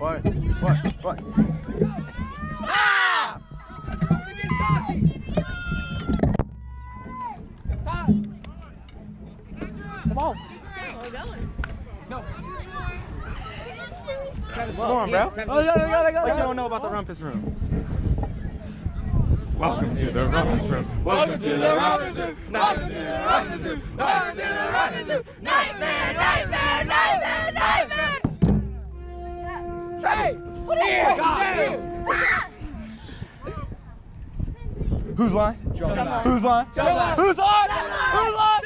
What? Ah! Come on. We're going. Let's go. Come on, bro. Go. Like you don't know about the rumpus room. Welcome to the rumpus room. Welcome to the rumpus room. Welcome to the rumpus room. Welcome to the rumpus room. Nightmare! Trey! Who's line? Drumline. Who's line? Drumline. Who's on? Who's on?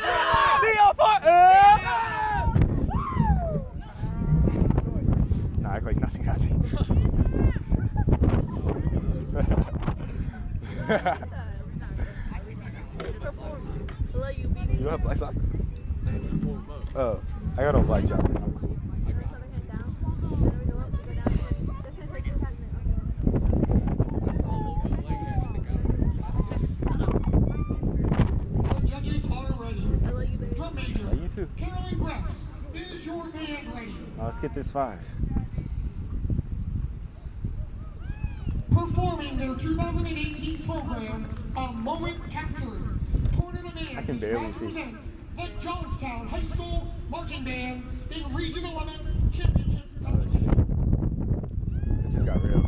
Nah, act like nothing happened. You don't have black socks? Oh, I got on black joggers. I'm cool. Judges are ready. Drum major. You too. Carolyn Gress, is your band ready? Let's get this 5. Performing their 2018 program, A Moment Captured. Tournament I can barely see. represent the Johnstown High School Marching Band in Region 11 Championship Competition. It just got real.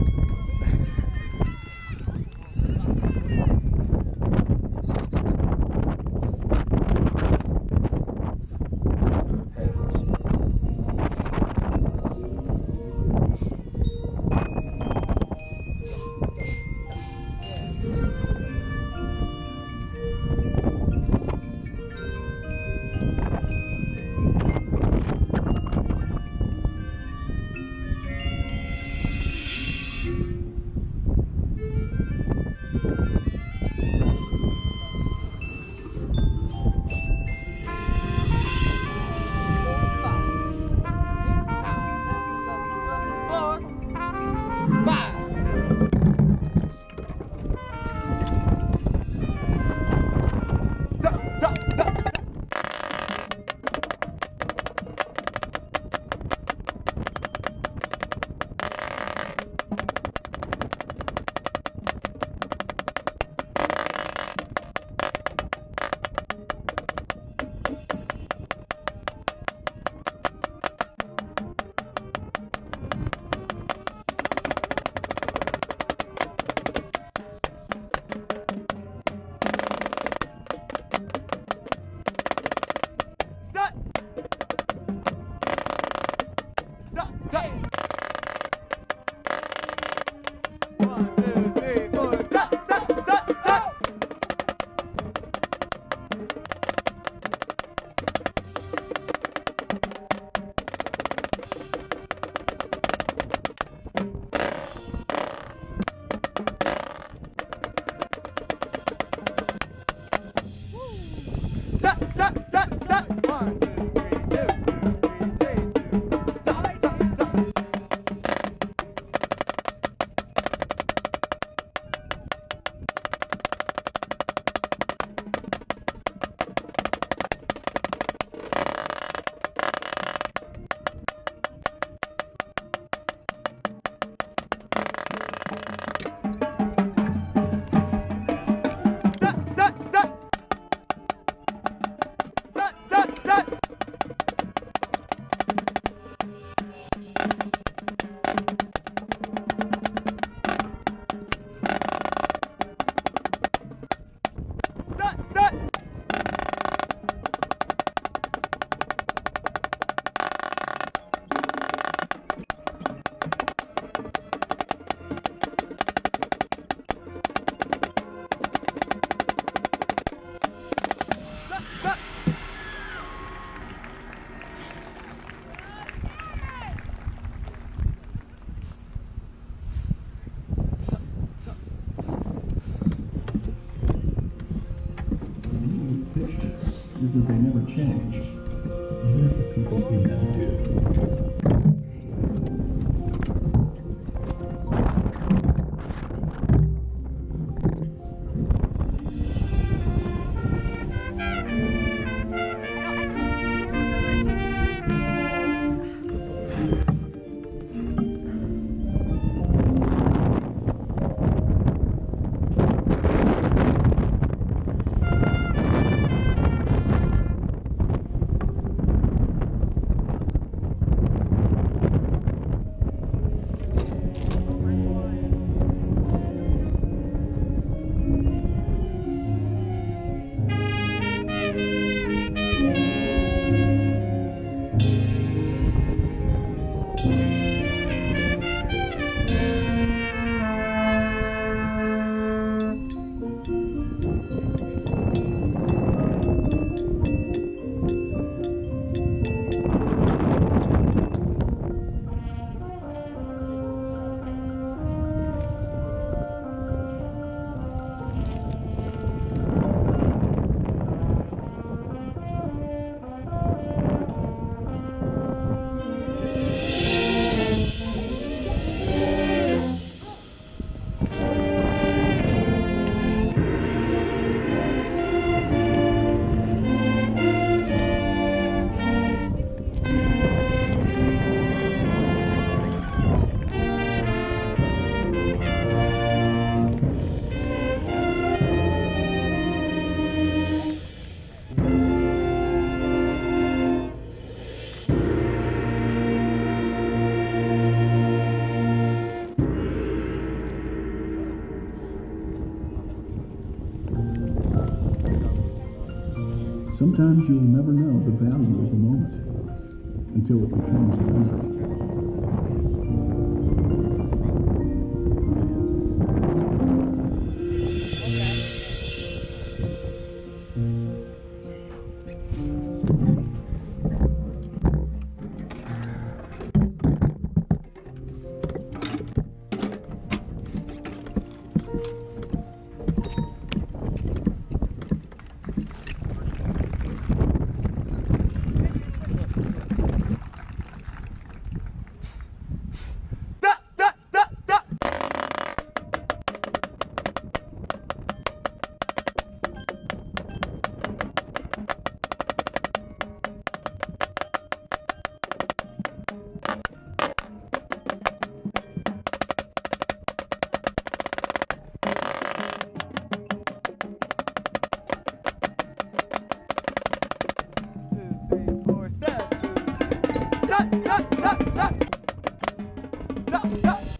is that they never change, even if the people in them do. Sometimes you'll never know the value of a moment until it becomes a memory. Step 2, 3.